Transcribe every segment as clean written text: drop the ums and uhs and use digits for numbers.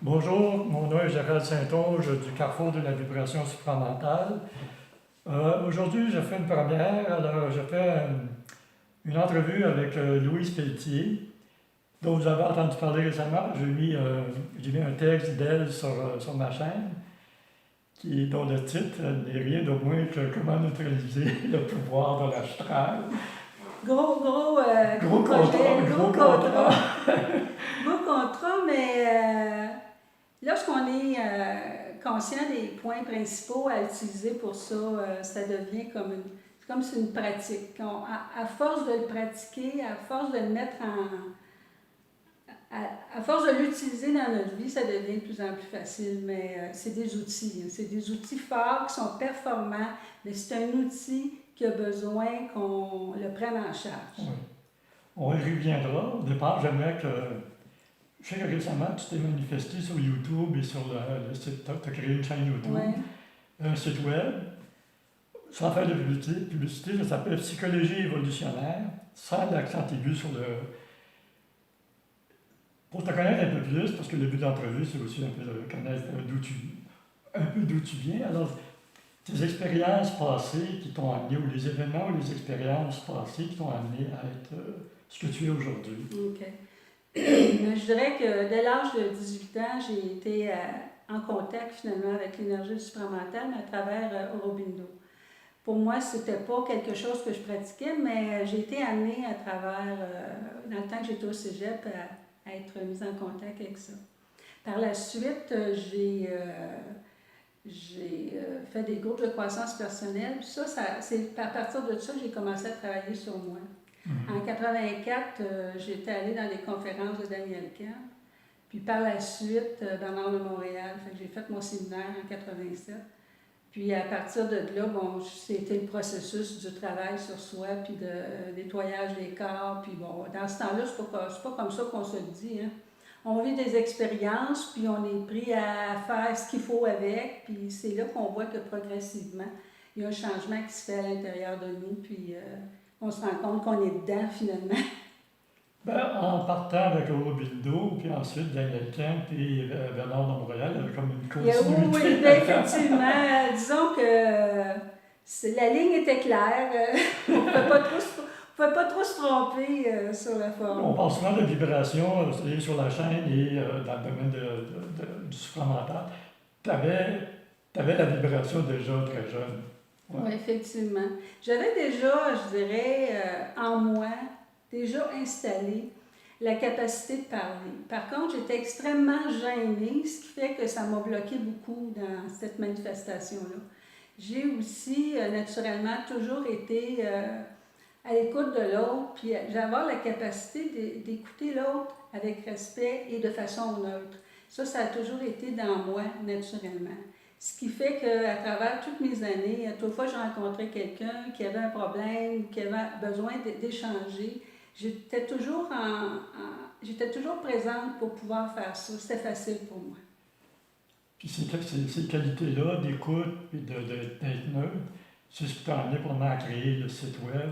Bonjour, mon nom est Gérald Saint-Onge du Carrefour de la vibration supramentale. Aujourd'hui, je fais une première. Alors, je fais une entrevue avec Louise Pelletier, dont vous avez entendu parler récemment. J'ai mis un texte d'elle sur ma chaîne, dont le titre n'est rien de moins que Comment neutraliser le pouvoir de l'astral. Gros projet, gros contrat. Gros contrat, mais lorsqu'on est conscient des points principaux à utiliser pour ça, ça devient comme c'est une pratique. À force de le pratiquer, à force de le mettre à force de l'utiliser dans notre vie, ça devient de plus en plus facile. Mais c'est des outils. C'est des outils forts qui sont performants, mais c'est un outil qui a besoin qu'on le prenne en charge. Oui. On y reviendra. Au départ, j'aimerais que... Je sais que récemment, tu t'es manifesté sur YouTube et sur le site. Tu as créé une chaîne YouTube, un site web. Sans faire de publicité, ça s'appelle Psychologie évolutionnaire, sans l'accent aigu sur le... Pour te connaître un peu plus, parce que le but de l'entrevue, c'est aussi un peu de connaître d'où tu viens. Alors, tes expériences passées qui t'ont amené, ou les événements ou les expériences passées qui t'ont amené à être ce que tu es aujourd'hui. OK. Je dirais que dès l'âge de 18 ans, j'ai été en contact finalement avec l'énergie supramentale à travers Aurobindo. Pour moi, c'était pas quelque chose que je pratiquais, mais j'ai été amenée à travers, dans le temps que j'étais au cégep, à être mise en contact avec ça. Par la suite, j'ai fait des groupes de croissance personnelle. Puis ça, c'est à partir de ça que j'ai commencé à travailler sur moi. En 84, j'étais allée dans les conférences de Daniel Kahn. Puis par la suite, Bernard de Montréal. Fait que j'ai fait mon séminaire en 87. Puis à partir de là, bon, c'était le processus du travail sur soi, puis de nettoyage des corps. Puis bon, dans ce temps-là, c'est pas comme ça qu'on se le dit, hein. On vit des expériences, puis on est pris à faire ce qu'il faut avec, puis c'est là qu'on voit que progressivement, il y a un changement qui se fait à l'intérieur de nous, puis on se rend compte qu'on est dedans finalement. Ben, en partant avec Aurobindo, puis ensuite Daniel Kahn et Bernard de Montréal, il y avait comme une continuité. Oui, effectivement. Disons que la ligne était claire. On ne pouvait pas trop se tromper sur la forme. On parle souvent de vibration, c'est-à-dire sur la chaîne et dans le domaine du supramental. Tu avais la vibration déjà très jeune. Ouais. Oui, effectivement. J'avais déjà, je dirais, en moi, déjà installé la capacité de parler. Par contre, j'étais extrêmement gênée, ce qui fait que ça m'a bloqué beaucoup dans cette manifestation-là. J'ai aussi, naturellement, toujours été à l'écoute de l'autre, puis j'avais la capacité d'écouter l'autre avec respect et de façon neutre. Ça a toujours été dans moi, naturellement. Ce qui fait qu'à travers toutes mes années, à toute fois que j'ai rencontré quelqu'un qui avait un problème, qui avait besoin d'échanger, j'étais toujours présente pour pouvoir faire ça. C'était facile pour moi. Puis ces qualités-là d'écoute et d'être neutre, c'est ce qui t'a amené pour moi à créer le site web.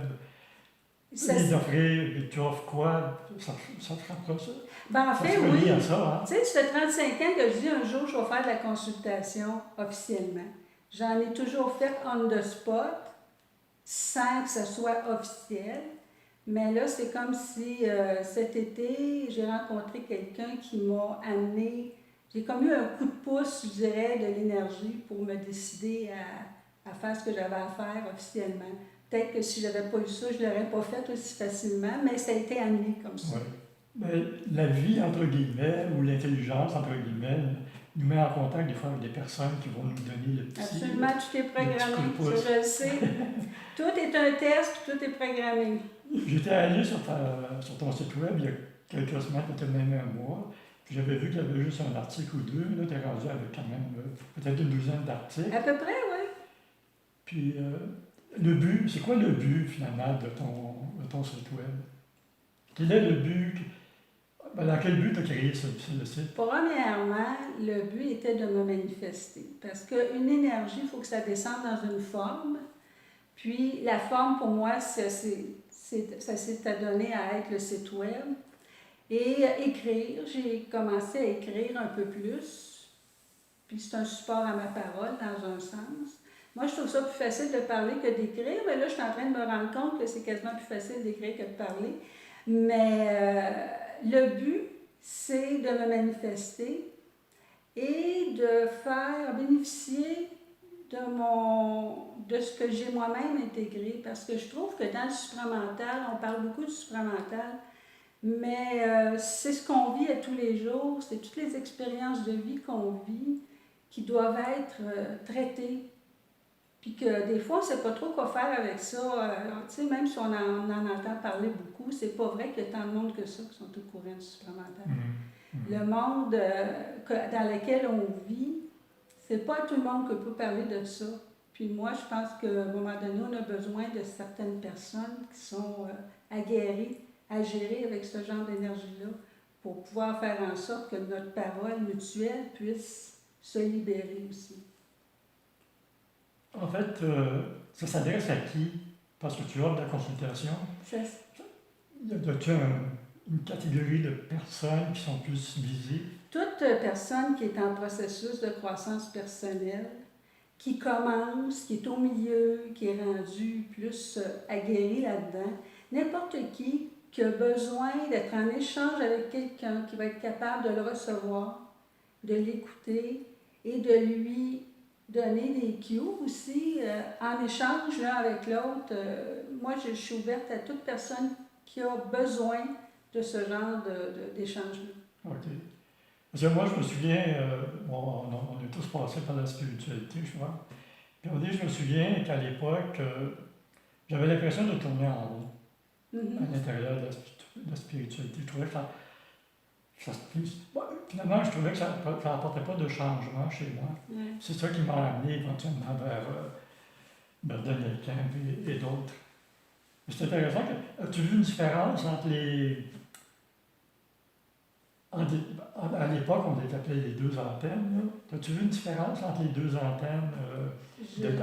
Et tu offres quoi? Ça te rapproche ça? Ben, en fait, oui. À ça, hein? Tu sais, ça fait 35 ans que je dis un jour, je vais faire de la consultation officiellement. J'en ai toujours fait on the spot, sans que ce soit officiel. Mais là, c'est comme si cet été, j'ai rencontré quelqu'un qui m'a amené, j'ai comme eu un coup de pouce, je dirais, de l'énergie pour me décider à faire ce que j'avais à faire officiellement. Peut-être que si je n'avais pas eu ça, je ne l'aurais pas fait aussi facilement, mais ça a été amené comme ça. Oui. Mais la vie, entre guillemets, ou l'intelligence, entre guillemets, nous met en contact des fois avec des personnes qui vont nous donner le petit... Absolument, tout est programmé, ça je le sais. Tout est un test, tout est programmé. J'étais allé sur ton site web il y a quelques semaines, peut-être même un mois, puis j'avais vu qu'il y avait juste un article ou deux. Là, tu es rendu avec quand même peut-être une douzaine d'articles. À peu près, oui. Puis le but, c'est quoi le but finalement de ton site web? Quel est le but? Dans quel but tu as créé le site? Premièrement, le but était de me manifester. Parce qu'une énergie, il faut que ça descende dans une forme. Puis la forme, pour moi, ça s'est adonné à être le site web. Et écrire, j'ai commencé à écrire un peu plus. Puis c'est un support à ma parole dans un sens. Moi, je trouve ça plus facile de parler que d'écrire, mais là, je suis en train de me rendre compte que c'est quasiment plus facile d'écrire que de parler. Mais le but, c'est de me manifester et de faire bénéficier de ce que j'ai moi-même intégré. Parce que je trouve que dans le supramental, on parle beaucoup du supramental, mais c'est ce qu'on vit à tous les jours, c'est toutes les expériences de vie qu'on vit qui doivent être traitées. Puis que des fois, on ne sait pas trop quoi faire avec ça. Tu sais, même si on en entend parler beaucoup, c'est pas vrai qu'il y a tant de monde que ça qui sont au courant du supramental. Le monde dans lequel on vit, c'est pas tout le monde qui peut parler de ça. Puis moi, je pense qu'à un moment donné, on a besoin de certaines personnes qui sont aguerries à gérer avec ce genre d'énergie-là pour pouvoir faire en sorte que notre parole mutuelle puisse se libérer aussi. En fait, ça s'adresse à qui? Parce que tu offres de la consultation. Y a-t-il une catégorie de personnes qui sont plus visées? Toute personne qui est en processus de croissance personnelle, qui commence, qui est au milieu, qui est rendu plus aguerri là-dedans, n'importe qui a besoin d'être en échange avec quelqu'un qui va être capable de le recevoir, de l'écouter et de lui donner des cues aussi en échange l'un avec l'autre. Moi, je suis ouverte à toute personne qui a besoin de ce genre d'échange-là. OK. Parce que moi, je me souviens, on est tous passés par la spiritualité, je crois. Puis on dit, je me souviens qu'à l'époque, j'avais l'impression de tourner en rond à l'intérieur de la spiritualité. Je trouvais que finalement, je trouvais que ça n'apportait pas de changement chez moi. Ouais. C'est ça qui m'a amené éventuellement vers Daniel Camp et d'autres. C'est intéressant. As-tu vu une différence entre les... À l'époque, on les appelait les deux antennes. As-tu vu une différence entre les deux antennes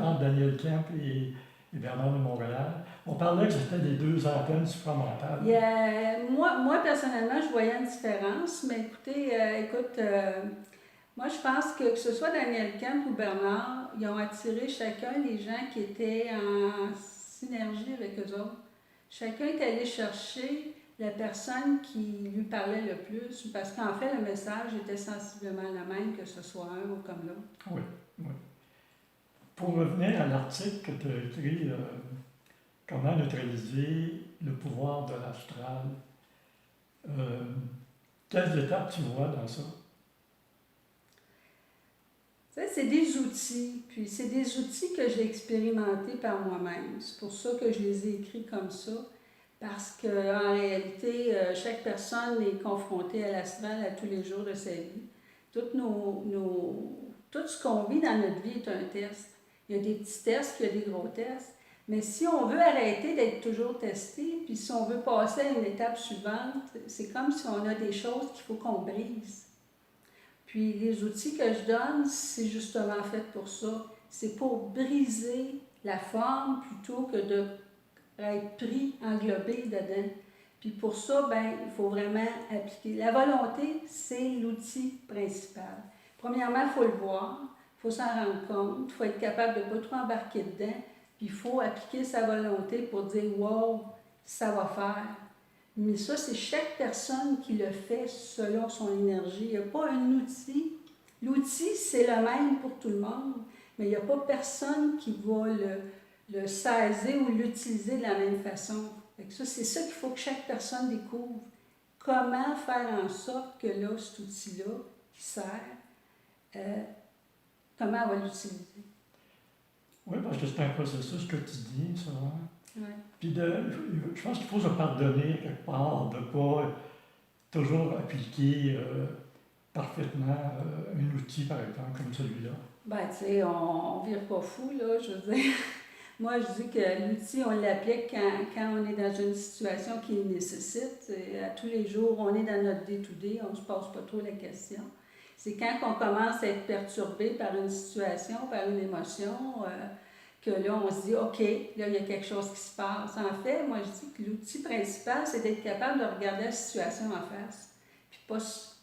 entre Daniel Camp et Bernard de Montréal? On parlait que c'était les deux antennes supramentales. Moi, personnellement, je voyais une différence, mais écoute, moi, je pense que ce soit Daniel Camp ou Bernard, ils ont attiré chacun les gens qui étaient en synergie avec eux autres. Chacun est allé chercher la personne qui lui parlait le plus, parce qu'en fait, le message était sensiblement le même, que ce soit un ou comme l'autre. Oui, oui. Pour revenir à l'article que tu as écrit, comment neutraliser le pouvoir de l'astral, quelles étapes tu vois dans ça? C'est des outils, puis c'est des outils que j'ai expérimentés par moi-même. C'est pour ça que je les ai écrits comme ça. Parce qu'en réalité, chaque personne est confrontée à l'astral à tous les jours de sa vie. Tout ce qu'on vit dans notre vie est un test. Il y a des petits tests, il y a des gros tests. Mais si on veut arrêter d'être toujours testé, puis si on veut passer à une étape suivante, c'est comme si on a des choses qu'il faut qu'on brise. Puis les outils que je donne, c'est justement fait pour ça. C'est pour briser la forme plutôt que de être pris, englobé dedans. Puis pour ça, il faut vraiment appliquer. La volonté, c'est l'outil principal. Premièrement, il faut le voir, il faut s'en rendre compte, il faut être capable de ne pas trop embarquer dedans, puis il faut appliquer sa volonté pour dire « wow, ça va faire ». Mais ça, c'est chaque personne qui le fait selon son énergie. Il n'y a pas un outil. L'outil, c'est le même pour tout le monde, mais il n'y a pas personne qui va le saisir ou l'utiliser de la même façon. C'est ça qu'il faut que chaque personne découvre. Comment faire en sorte que là, cet outil-là, qui sert, comment elle va l'utiliser. Oui, parce que c'est un processus quotidien, ça. Ouais. Puis je pense qu'il faut se pardonner quelque part de ne pas toujours appliquer parfaitement un outil, par exemple, comme celui-là. Tu sais, on ne vire pas fou, là, je veux dire. Moi, je dis que l'outil, on l'applique quand on est dans une situation qui le nécessite. À tous les jours, on est dans notre day-to-day, on ne se pose pas trop la question. C'est quand on commence à être perturbé par une situation, par une émotion, que là, on se dit, OK, là, il y a quelque chose qui se passe. En fait, moi, je dis que l'outil principal, c'est d'être capable de regarder la situation en face, puis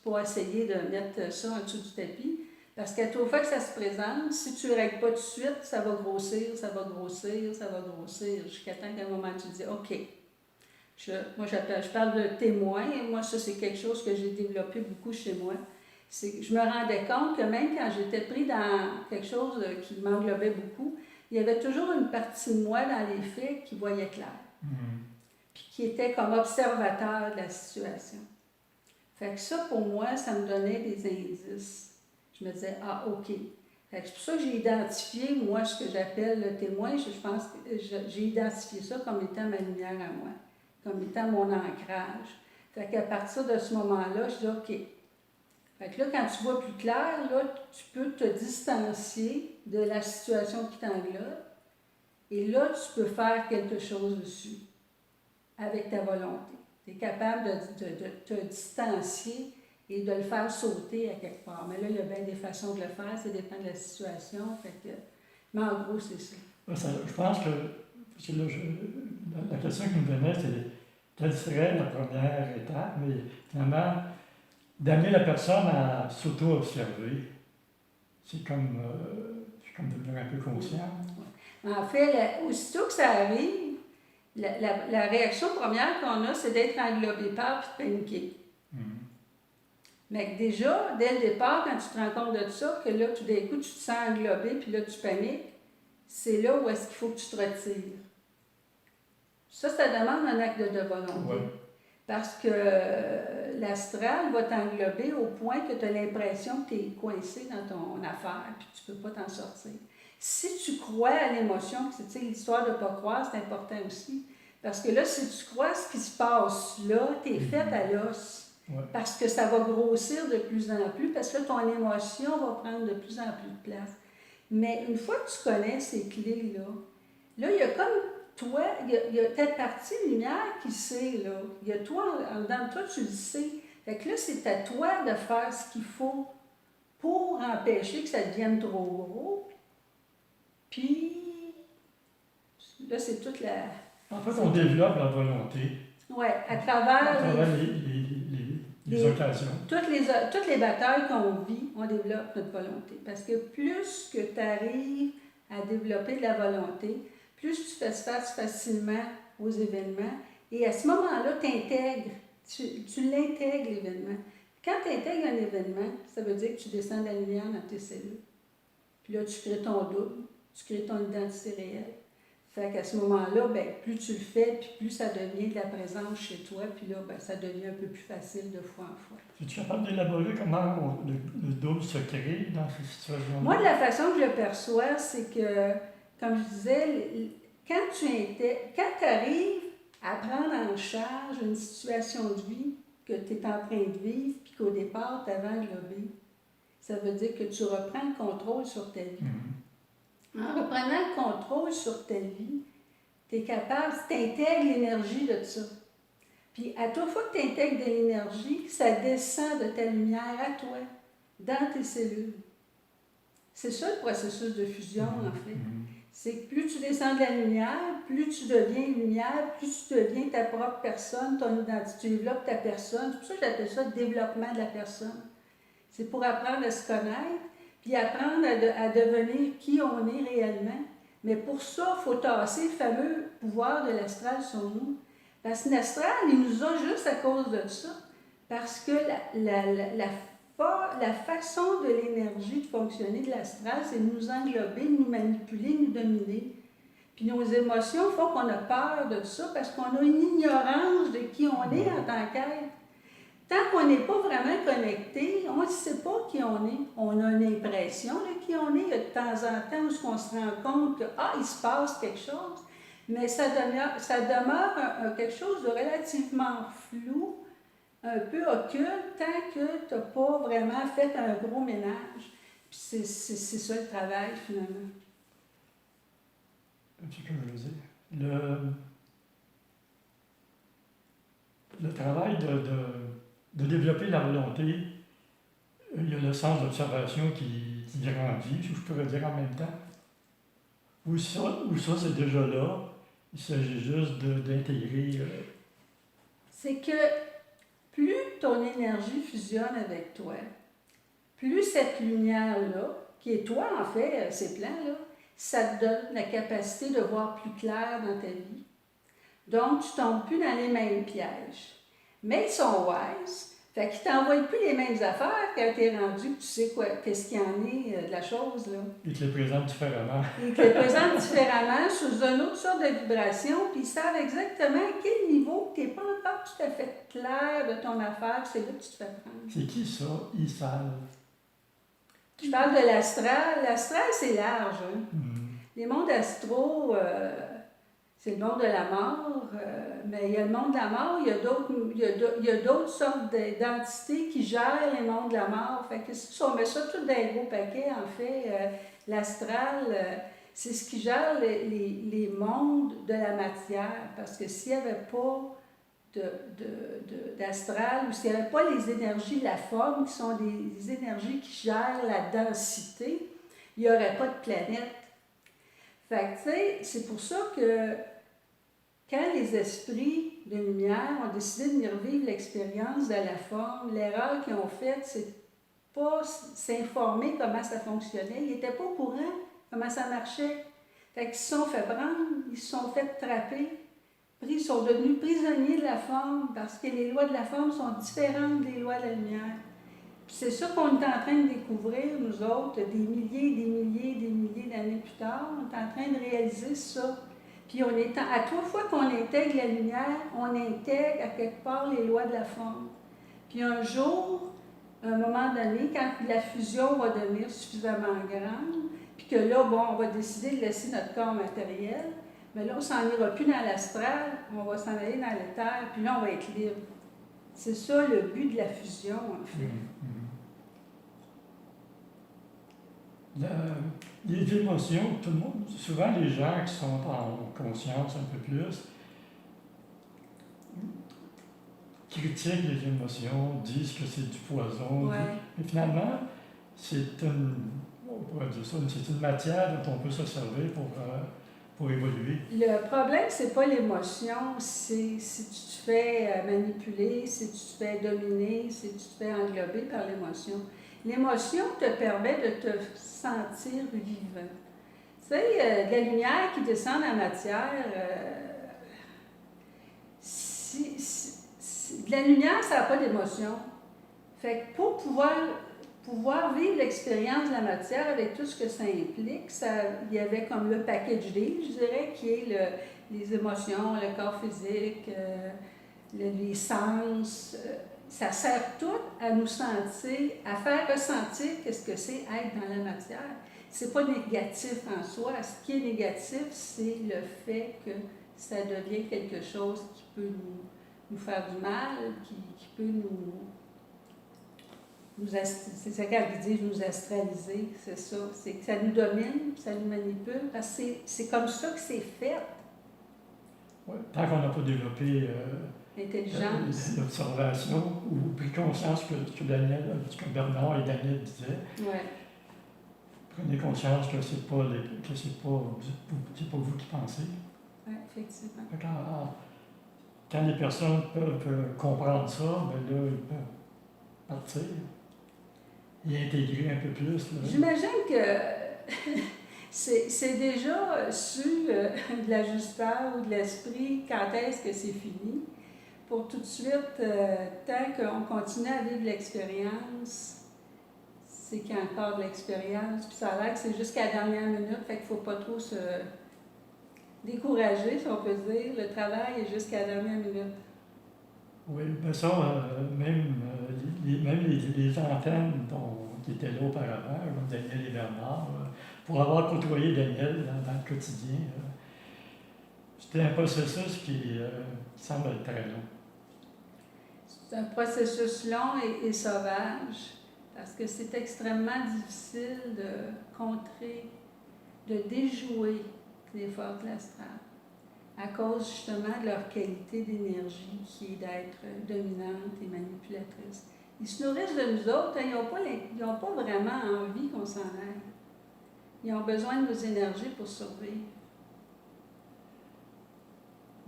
pas essayer de mettre ça en dessous du tapis, parce qu'à toute fois que ça se présente, si tu ne le règles pas tout de suite, ça va grossir, ça va grossir, ça va grossir, jusqu'à temps qu'à un moment, tu te dis, OK. Je parle de témoin, et moi, ça, c'est quelque chose que j'ai développé beaucoup chez moi. Je me rendais compte que même quand j'étais pris dans quelque chose qui m'englobait beaucoup, il y avait toujours une partie de moi dans les faits qui voyait clair, puis qui était comme observateur de la situation. Fait que ça, pour moi, ça me donnait des indices. Je me disais, ah, OK. Fait que c'est pour ça que j'ai identifié, moi, ce que j'appelle le témoin. Je pense que j'ai identifié ça comme étant ma lumière à moi, comme étant mon ancrage. Fait qu'à partir de ce moment-là, je dis, OK. Fait que là, quand tu vois plus clair, là, tu peux te distancier de la situation qui t'englobe. Et là, tu peux faire quelque chose dessus, avec ta volonté. Tu es capable de te distancier et de le faire sauter à quelque part. Mais là, il y a bien des façons de le faire, ça dépend de la situation. Fait que, mais en gros, c'est ça. Je pense que là, la question qui me venait, c'est quelle serait la première étape, mais finalement, d'amener la personne à s'auto-observer. C'est comme devenir un peu conscient. En fait, aussitôt que ça arrive, la réaction première qu'on a, c'est d'être englobé par et de paniquer. Mais déjà, dès le départ, quand tu te rends compte de ça, que là, tout d'un coup, tu te sens englobé, puis là, tu paniques, c'est là où est-ce qu'il faut que tu te retires. Ça demande un acte de volonté. Ouais. Parce que l'astral va t'englober au point que tu as l'impression que tu es coincé dans ton affaire, puis tu ne peux pas t'en sortir. Si tu crois à l'émotion, c'est l'histoire de ne pas croire, c'est important aussi. Parce que là, si tu crois à ce qui se passe là, tu es fait à l'os. Ouais. Parce que ça va grossir de plus en plus, parce que ton émotion va prendre de plus en plus de place. Mais une fois que tu connais ces clés-là, là, il y a comme toi, il y a ta partie lumière qui sait, là. Il y a toi, en dedans de toi, tu le sais. Fait que là, c'est à toi de faire ce qu'il faut pour empêcher que ça devienne trop gros. Puis, là, c'est toute la... En fait, on développe la volonté. Oui, à travers les occasions. Toutes les batailles qu'on vit, on développe notre volonté. Parce que plus que tu arrives à développer de la volonté, plus tu fais face facilement aux événements. Et à ce moment-là, tu l'intègres, l'événement. Quand tu intègres un événement, ça veut dire que tu descends de la lumière dans tes cellules. Puis là, tu crées ton double, tu crées ton identité réelle. Fait qu'à ce moment-là, ben, plus tu le fais, puis plus ça devient de la présence chez toi, puis là, ben, ça devient un peu plus facile de fois en fois. Es-tu capable d'élaborer comment le double se crée dans ces situations-là? Moi, de la façon que je le perçois, c'est que, comme je disais, quand tu arrives à prendre en charge une situation de vie que tu es en train de vivre, puis qu'au départ, tu avais englobé, ça veut dire que tu reprends le contrôle sur ta vie. En reprenant le contrôle sur ta vie, tu es capable, tu intègres l'énergie de ça. Puis à toute fois que tu intègres de l'énergie, ça descend de ta lumière à toi, dans tes cellules. C'est ça le processus de fusion, en fait. C'est que plus tu descends de la lumière, plus tu deviens lumière, plus tu deviens ta propre personne, ton identité, tu développes ta personne. C'est pour ça que j'appelle ça le développement de la personne. C'est pour apprendre à se connaître, puis apprendre à devenir qui on est réellement. Mais pour ça, il faut tasser le fameux pouvoir de l'astral sur nous. Parce que l'astral, il nous a juste à cause de ça. Parce que la façon de l'énergie de fonctionner de l'astral, c'est de nous englober, de nous manipuler, de nous dominer. Puis nos émotions font qu'on a peur de ça parce qu'on a une ignorance de qui on est en tant qu'être. Tant qu'on n'est pas vraiment connecté, on ne sait pas qui on est. On a une impression de qui on est. Il y a de temps en temps où on se rend compte que, il se passe quelque chose. Mais ça demeure quelque chose de relativement flou, un peu occulte, tant que tu n'as pas vraiment fait un gros ménage. Puis c'est ça le travail, finalement. C'est ce que je veux dire. Le travail de développer la volonté, il y a le sens d'observation qui grandit, si je pourrais dire en même temps. ou ça c'est déjà là, il s'agit juste d'intégrer. C'est que plus ton énergie fusionne avec toi, plus cette lumière-là, qui est toi en fait, ces plans-là, ça te donne la capacité de voir plus clair dans ta vie. Donc, tu ne tombes plus dans les mêmes pièges. Mais ils sont wise. Fait qu'ils ne t'envoient plus les mêmes affaires quand tu es rendu, que tu sais qu'est-ce qu'il y en est de la chose. Là. Ils te les présentent différemment. Ils te les présentent différemment, sous une autre sorte de vibration, puis ils savent exactement à quel niveau tu n'es pas encore tout à fait clair de ton affaire, c'est là que tu te fais prendre. C'est qui ça? Ils savent. Je parle de l'astral. L'astral, c'est large. Hein? Les mondes astraux, c'est le monde de la mort, mais il y a le monde de la mort, il y a d'autres sortes d'entités qui gèrent les mondes de la mort. Fait que si on met ça tout dans un gros paquet, en fait, l'astral, c'est ce qui gère les mondes de la matière. Parce que s'il n'y avait pas d'astral, ou s'il n'y avait pas les énergies de la forme, qui sont des énergies qui gèrent la densité, il n'y aurait pas de planète. Fait que, tu sais, c'est pour ça que quand les esprits de lumière ont décidé de venir vivre l'expérience de la forme, l'erreur qu'ils ont faite, c'est pas s'informer comment ça fonctionnait. Ils n'étaient pas au courant comment ça marchait. Fait qu'ils se sont fait prendre, ils se sont fait trapper, ils sont devenus prisonniers de la forme parce que les lois de la forme sont différentes des lois de la lumière. Puis c'est ça qu'on est en train de découvrir, nous autres, des milliers d'années plus tard. On est en train de réaliser ça. Puis à trois fois qu'on intègre la lumière, on intègre à quelque part les lois de la forme. Puis un jour, à un moment donné, quand la fusion va devenir suffisamment grande, puis que là, bon, on va décider de laisser notre corps matériel, mais là, on s'en ira plus dans l'astral, on va s'en aller dans l'éther, puis là, on va être libre. C'est ça le but de la fusion, en fait. Les émotions, tout le monde, souvent les gens qui sont en conscience un peu plus, critiquent les émotions, disent que c'est du poison. Ouais. Mais finalement, c'est une matière dont on peut se servir pour évoluer. Le problème, c'est pas l'émotion, c'est si tu te fais manipuler, si tu te fais dominer, si tu te fais englober par l'émotion. L'émotion te permet de te sentir vivant. Tu sais, de la lumière qui descend dans la matière, de la lumière, ça n'a pas d'émotion. Fait que pour pouvoir vivre l'expérience de la matière avec tout ce que ça implique, il y avait comme le package deal, je dirais, qui est les émotions, le corps physique, les sens. Ça sert tout à nous sentir, à faire ressentir qu'est-ce que c'est être dans la matière. C'est pas négatif en soi. Ce qui est négatif, c'est le fait que ça devient quelque chose qui peut nous faire du mal, qui peut c'est ça qu'elle dit, nous astraliser, c'est ça. C'est que ça nous domine, ça nous manipule, parce que c'est comme ça que c'est fait. Ouais, tant qu'on n'a pas développé l'observation ou pris conscience que Bernard et Daniel disaient, prenez conscience que c'est pas vous qui pensez. Oui, effectivement. Quand les personnes peuvent comprendre ça, ben là, ils peuvent partir et intégrer un peu plus. J'imagine que c'est déjà su de l'ajusteur ou de l'esprit quand est-ce que c'est fini. Pour tout de suite, tant qu'on continue à vivre l'expérience, c'est qu'il y a encore de l'expérience. Puis ça a l'air que c'est jusqu'à la dernière minute, fait qu'il ne faut pas trop se décourager, si on peut dire. Le travail est jusqu'à la dernière minute. Oui, mais ça, même les antennes qui étaient là auparavant, comme Daniel et Bernard, pour avoir côtoyé Daniel dans le quotidien, c'était un processus qui semble être très long. C'est un processus long et sauvage, parce que c'est extrêmement difficile de contrer, de déjouer les forces de l'astral, à cause justement de leur qualité d'énergie qui est d'être dominante et manipulatrice. Ils se nourrissent de nous autres, hein, ils n'ont pas vraiment envie qu'on s'en aille. Ils ont besoin de nos énergies pour survivre.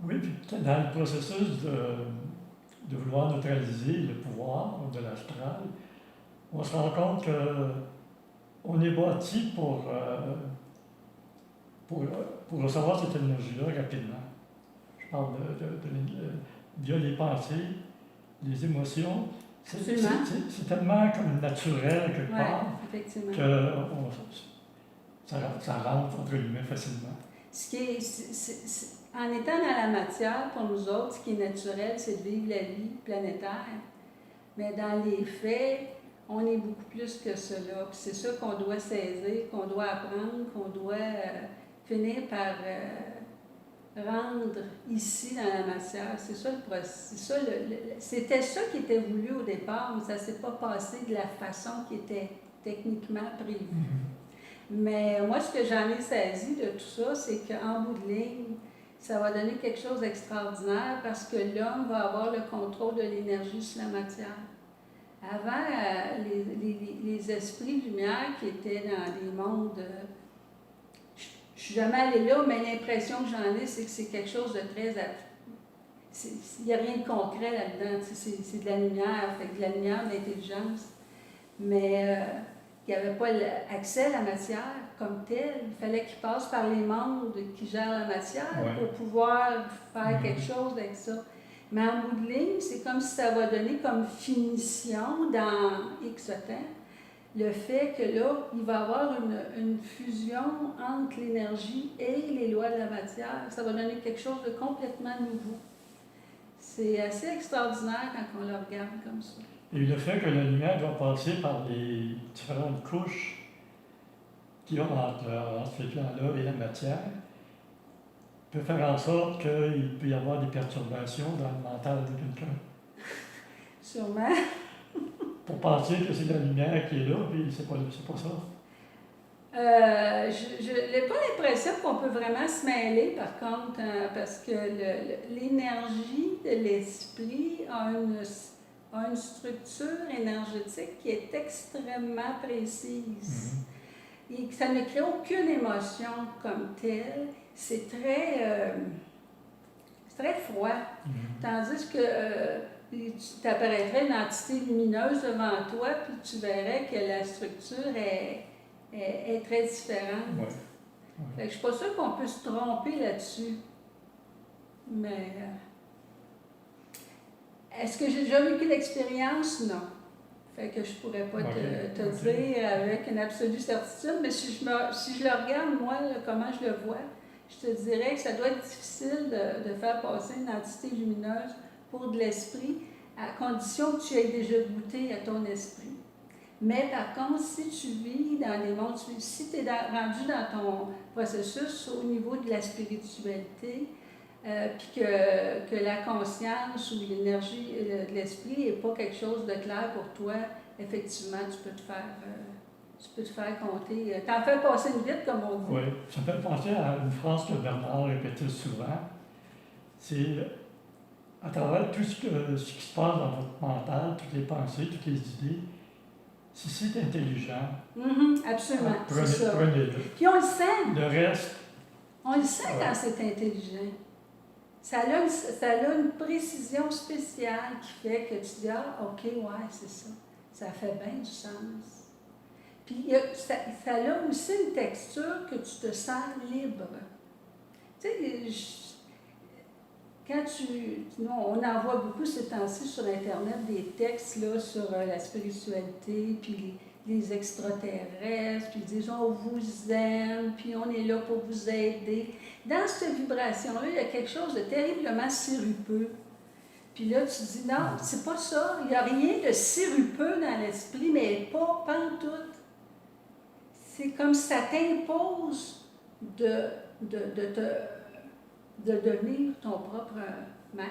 Oui, puis dans le processus de vouloir neutraliser le pouvoir de l'astral, on se rend compte qu'on est bâti pour recevoir cette énergie-là rapidement. Je parle via les pensées, les émotions. C'est tellement comme naturel quelque part effectivement. que ça rentre entre guillemets facilement. Ce qui est, en étant dans la matière, pour nous autres, ce qui est naturel, c'est de vivre la vie planétaire. Mais dans les faits, on est beaucoup plus que cela. Puis c'est ça qu'on doit saisir, qu'on doit apprendre, qu'on doit finir par rendre ici dans la matière. C'est ça le processus. C'était ça qui était voulu au départ, mais ça ne s'est pas passé de la façon qui était techniquement prévue. Mais moi, ce que j'en ai saisi de tout ça, c'est qu'en bout de ligne, ça va donner quelque chose d'extraordinaire parce que l'homme va avoir le contrôle de l'énergie sur la matière. Avant, les esprits lumière qui étaient dans des mondes, je ne suis jamais allée là, mais l'impression que j'en ai, c'est que c'est quelque chose de très... Il n'y a rien de concret là-dedans, c'est de la lumière, fait que de la lumière, de l'intelligence. Mais il n'y avait pas accès à la matière comme telle. Il fallait qu'il passe par les mondes qui gèrent la matière pour pouvoir faire quelque chose avec ça. Mais en bout de ligne, c'est comme si ça va donner comme finition dans X temps le fait que là, il va y avoir une fusion entre l'énergie et les lois de la matière. Ça va donner quelque chose de complètement nouveau. C'est assez extraordinaire quand on le regarde comme ça. Et le fait que la lumière doit passer par les différentes couches qu'il y a entre ces plans-là et la matière peut faire en sorte qu'il peut y avoir des perturbations dans le mental de quelqu'un. Sûrement. Pour penser que c'est la lumière qui est là, puis c'est pas ça. Je n'ai pas l'impression qu'on peut vraiment se mêler, par contre, parce que l'énergie de l'esprit a une structure énergétique qui est extrêmement précise. Et ça ne crée aucune émotion comme telle. C'est très froid. Tandis que tu apparaîtrait une entité lumineuse devant toi, puis tu verrais que la structure est très différente. Fait que je ne suis pas sûre qu'on peut se tromper là-dessus. Mais est-ce que j'ai déjà vécu l'expérience? Non. Fait que je ne pourrais pas te dire avec une absolue certitude, mais si je le regarde, moi, là, comment je le vois, je te dirais que ça doit être difficile de faire passer une entité lumineuse pour de l'esprit, à condition que tu aies déjà goûté à ton esprit. Mais par contre, si tu vis dans les mondes, si tu es rendu dans ton processus au niveau de la spiritualité, puis que la conscience ou l'énergie de l'esprit n'est pas quelque chose de clair pour toi, effectivement, tu peux te faire compter. T'en fais passer une vite, comme on dit. Oui, ça me fait penser à une phrase que Bernard répétait souvent. C'est à travers tout ce qui se passe dans votre mental, toutes les pensées, toutes les idées, si c'est intelligent, absolument, c'est ça. Prenez-le. Puis on le sent. Le reste... On le sent quand c'est intelligent. Ça a une précision spéciale qui fait que tu dis « Ah, OK, ouais, c'est ça. Ça fait bien du sens. » Puis ça a aussi une texture que tu te sens libre. Tu sais, on en voit beaucoup ces temps-ci sur Internet des textes là, sur la spiritualité, puis les extraterrestres, puis ils disent on vous aime, puis on est là pour vous aider. Dans cette vibration-là, il y a quelque chose de terriblement sirupeux. Puis là, tu dis non, c'est pas ça, il n'y a rien de sirupeux dans l'esprit, mais pas pantoute. C'est comme si ça t'impose de devenir ton propre maître,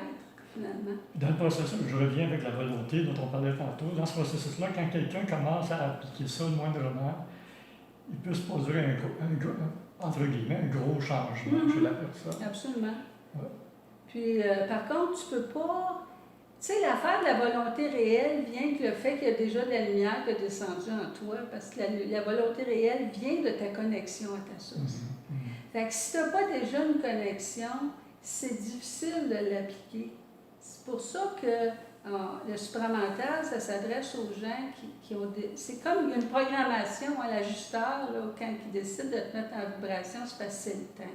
finalement. Dans le processus, je reviens avec la volonté dont on parlait tantôt. Dans ce processus-là, quand quelqu'un commence à appliquer ça moindrement, il peut se produire entre guillemets, un gros changement chez la personne. Absolument. Ouais. Puis, par contre, tu peux pas... Tu Tu sais, l'affaire de la volonté réelle vient que le fait qu'il y a déjà de la lumière qui est descendue en toi, parce que la volonté réelle vient de ta connexion à ta source. Fait que si tu n'as pas déjà une connexion, c'est difficile de l'appliquer. C'est pour ça que le supramental, ça s'adresse aux gens qui ont des... C'est comme une programmation à l'ajusteur, là, quand il décide de te mettre en vibration, c'est parce que c'est le temps.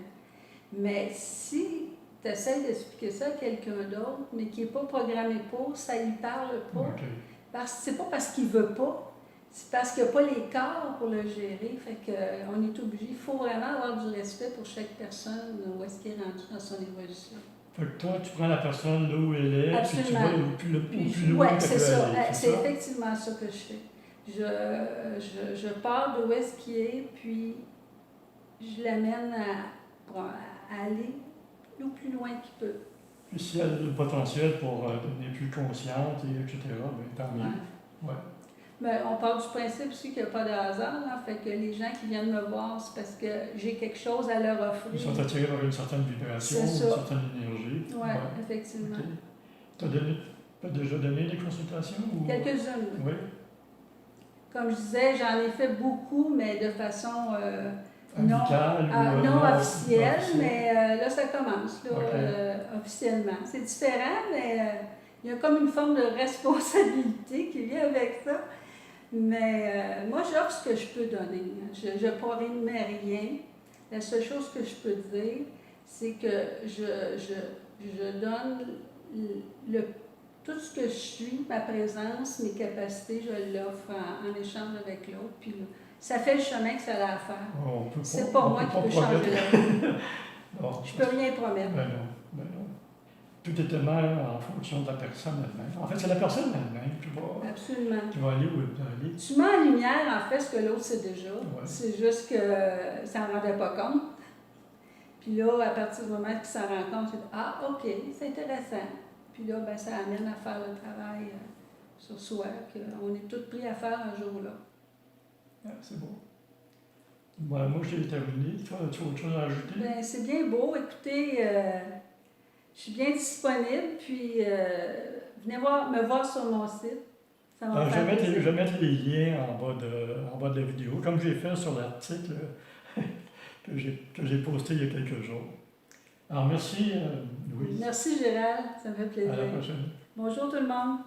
Mais si tu essaies d'expliquer ça à quelqu'un d'autre, mais qui n'est pas programmé pour, ça ne lui parle pas. C'est pas parce qu'il ne veut pas, c'est parce qu'il n'y a pas les corps pour le gérer. Fait qu'on est obligé. Il faut vraiment avoir du respect pour chaque personne, où est-ce qu'il est rendu dans son évolution. Fait que toi, tu prends la personne là où elle est, Absolument. puis tu vas au plus loin Oui, c'est qu'elle ça. peut aller, C'est effectivement ça que je fais. Je pars d'où est-ce qu'il est, puis je l'amène à aller le plus loin qu'il peut. Puis si elle a le potentiel pour devenir plus consciente, et etc., bien, tant mieux. Ouais. Mais on part du principe aussi qu'il n'y a pas de hasard. Là, fait que les gens qui viennent me voir, c'est parce que j'ai quelque chose à leur offrir. Ils sont attirés par une certaine vibration, une certaine énergie. Oui, effectivement. Okay. Tu as déjà donné des consultations? Ou... Quelques-unes, oui. Comme je disais, j'en ai fait beaucoup, mais de façon amicale non officielle, mais là, ça commence, là, officiellement. C'est différent, mais il y a comme une forme de responsabilité qui vient avec ça. Mais moi, j'offre ce que je peux donner. Je ne promets rien. La seule chose que je peux dire, c'est que je donne tout ce que je suis, ma présence, mes capacités, je l'offre en échange avec l'autre. Puis là, ça fait le chemin que ça a à faire. C'est pas moi qui peux changer la vie. Je peux rien promettre. Ben non. Tout est tellement en fonction de la personne elle-même. En fait, c'est la personne elle-même qui va aller où elle peut aller. Tu mets en lumière, en fait, ce que l'autre sait déjà. Ouais. C'est juste que ça n'en rendait pas compte. Puis là, à partir du moment qu'il s'en rend compte, tu dis « Ah, OK, c'est intéressant. » Puis là, ben, ça amène à faire le travail sur soi, qu'on est tous pris à faire un jour-là. Ah, c'est beau. Moi, j'ai terminé. Toi, as-tu autre chose à ajouter? Ben, c'est bien beau. Écoutez, je suis bien disponible, puis venez me voir sur mon site. Ça va faire plaisir. Je vais mettre les liens en bas de la vidéo, comme j'ai fait sur l'article que j'ai posté il y a quelques jours. Alors, merci, Louise. Merci, Gérald. Ça me fait plaisir. À la prochaine. Bonjour tout le monde.